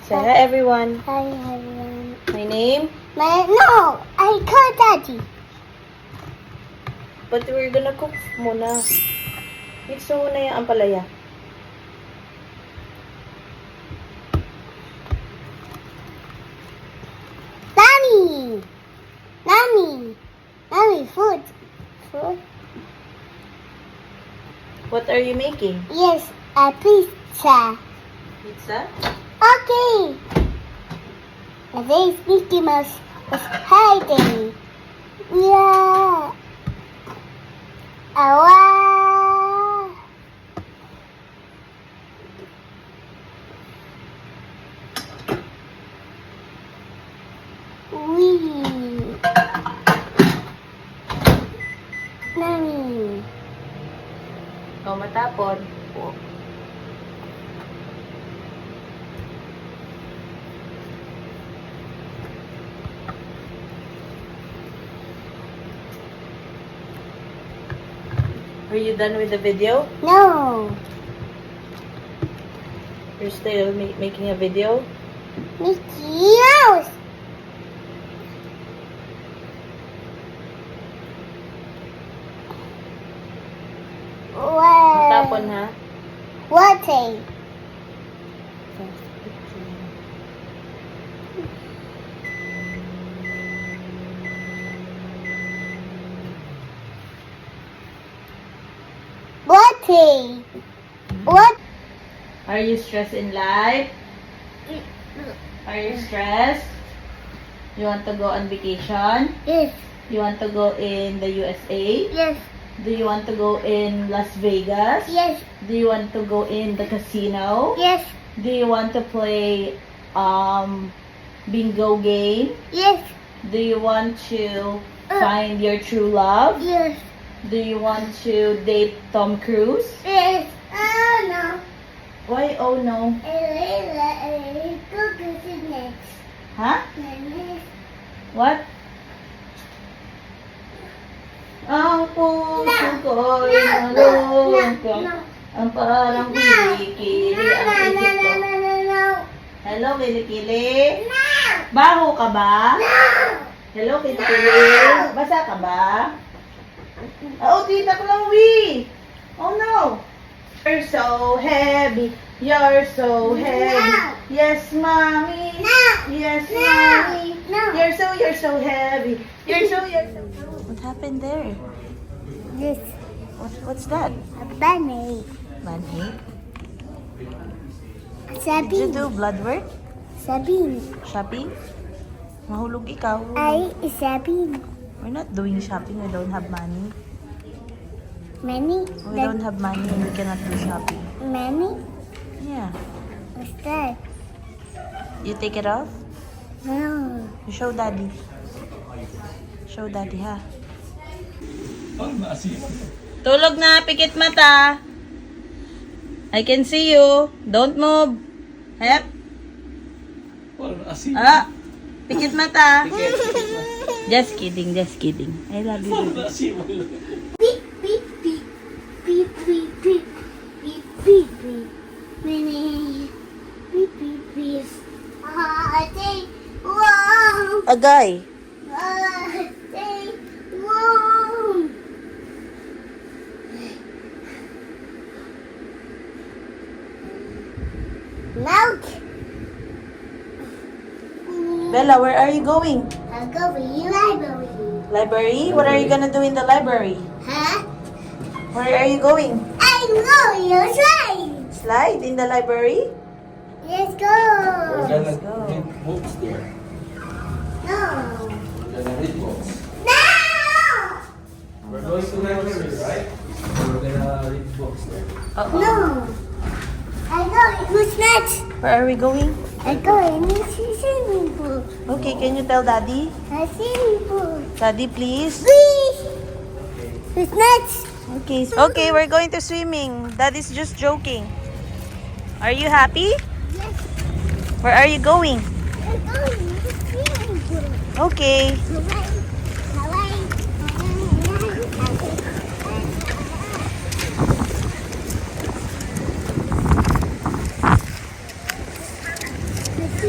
Say hi everyone. Hi, everyone. My name? No, I call Daddy. But we're gonna cook muna. Mix mo muna yung ampalaya. Mommy! Mommy! Mommy, food. Food? What are you making? Yes, a pizza. Pizza? Okay. There's Mickey Mouse was hiding. Yeah. Wow. Wee. Mommy. O, matapon. Are you done with the video? No. You're still making a video? Mickey Mouse. Wow. Matapon ha? What a what? Are you stressed in life? Are you stressed? You want to go on vacation? Yes, You want to go in the USA? yes, Do you want to go in Las Vegas? yes, Do you want to go in the casino? yes, Do you want to play bingo game? yes, Do you want to find your true love? yes, Do you want to date Tom Cruise? yes. Oh no. Why oh no? Go to the next. Huh? What? Ang puso ko'y nalungkot. Ang parang kilikili ang isip ko. Hello, kilikili? Baho ka ba? Hello, kilikili? Basa ka ba? Oh, tita ko lang, Wee! Oh no! You're so heavy. You're so heavy. Yes, mommy. Yes, mommy. You're so heavy. You're so What happened there? Yes, What's that? a bunny. Manhid? Did you Sabine. do blood work? Sabine. Shopping? Mahulog ikaw. Sabine. We're not doing shopping. We don't have money. Many. We don't have money and we cannot do shopping. Many. Yeah. What's that? You take it off? No. You show daddy. Show daddy, ha? Tulog na, pikit mata. I can see you. Don't move. Hep. Ah, pikit mata. Just kidding, just kidding. I love you. Beep, beep, beep. Beep, beep, beep. Beep, beep, beep. Beep, beep, beep, beep. Say, whoa. Agay. Say, whoa. Milk. Bella, where are you going? I'll go to the library. Library? What are you gonna do in the library? Huh? Where are you going? I'm going to slide. Slide in the library? Let's go. We're gonna Let's go. read books there. No. We're gonna read books. No. We're going to library, right? We're gonna read books there. Uh-oh. No. I go. Who's next? Where are we going? I go in the swimming pool. Okay, can you tell daddy? A swimming pool. Daddy, please. Please. Who's next? Okay. Okay, we're going to swimming. Daddy's just joking. Are you happy? Yes. Where are you going? I'm going in the swimming pool. Okay. Hawaii. Kiss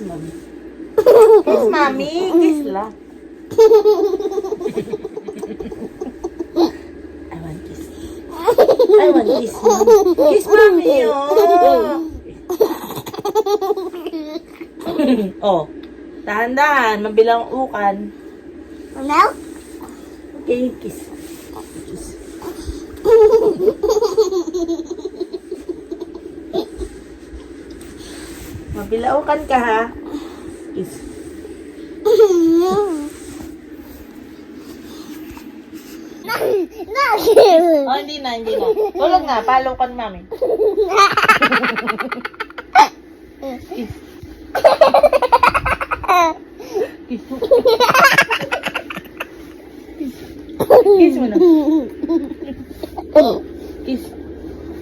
mommy. Kiss mommy. Kiss lang. I want kiss. I want kiss mommy. Kiss mommy, oh. Dahan-dahan. Mabilang ukan. No? Okay, kiss. Kiss. Mabilaukan ka, ha? Kiss. No. Oh, hindi na. Tulog na. Follow ka, mami. Kiss. Kiss. Kiss mo na. Kiss.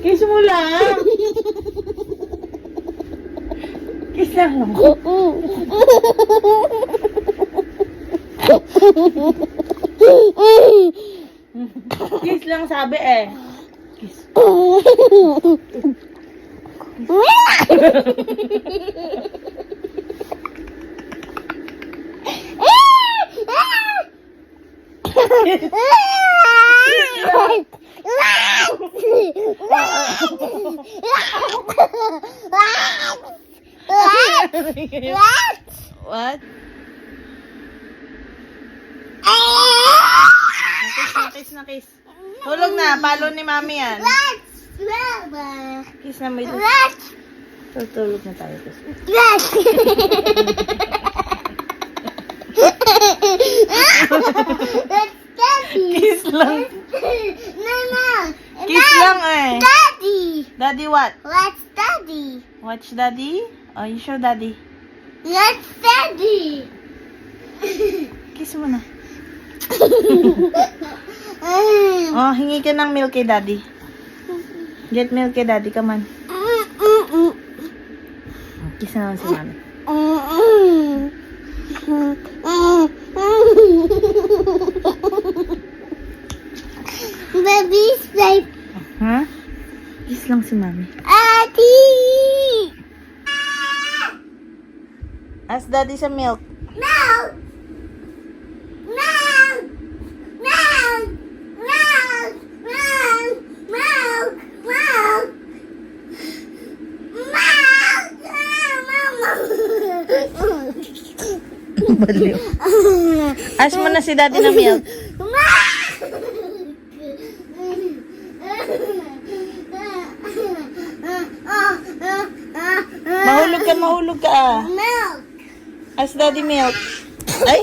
Kiss mo lang. Kiss lang lang. Kiss lang sabi eh. Kiss. What? Kiss na kiss. Tulog na. Palo ni mami yan. Kiss na may tutulog na tayo. Kiss. Kiss lang. No. Kiss lang eh. Daddy. Daddy what? Let's daddy. Watch daddy? Oh, you show daddy. Let's daddy. Kiss mo na. Oh, hingi ka ng milk kay daddy. Get milk kay daddy, come on. Kiss na naman si mami. Baby's like Ha? Kiss lang si mami. Daddy. Ask daddy sa milk. No. Milk. Milk. Milk. Milk. Milk. Milk. Baliw. Ask mo na si daddy na milk. Mahulog ka ah. Milk. Ask daddy milk. Ay!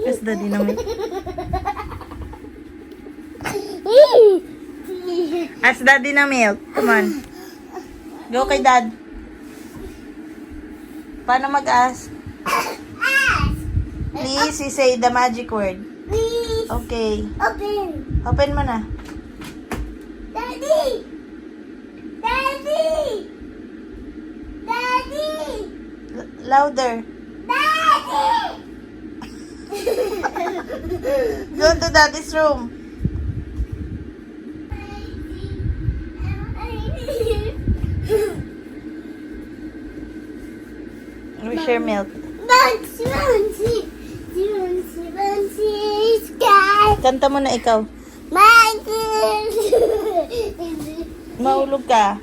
Ask daddy na milk. Ask daddy na milk. Come on. Go kay dad. Paano mag-ask? Please, you say the magic word. Please Okay. open. Open mo na. Daddy. Daddy. Daddy. Louder. Daddy. Go to daddy's room. We share milk. Bouncy, bouncy, bouncy, bouncy, sky. Kanta mo na ikaw. Mountains. Mahulog ka.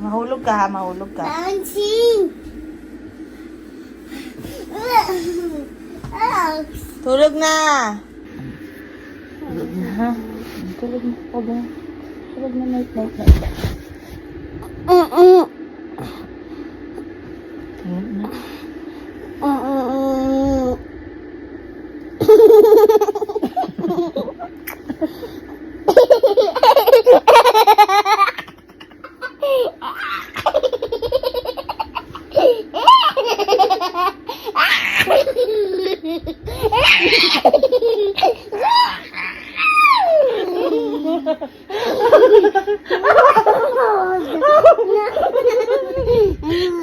Mahulog ka ha, mahulog ka. Bouncing. Tulog na. Tulog na ha. Tulog na. Tulog na. Tulog na. Night. Tulog na.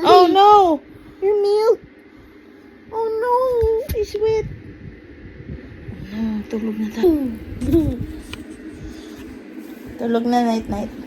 Oh no! Your milk! Oh no! It's wet! Oh no, tulog na tayo. Tulog na, night-night.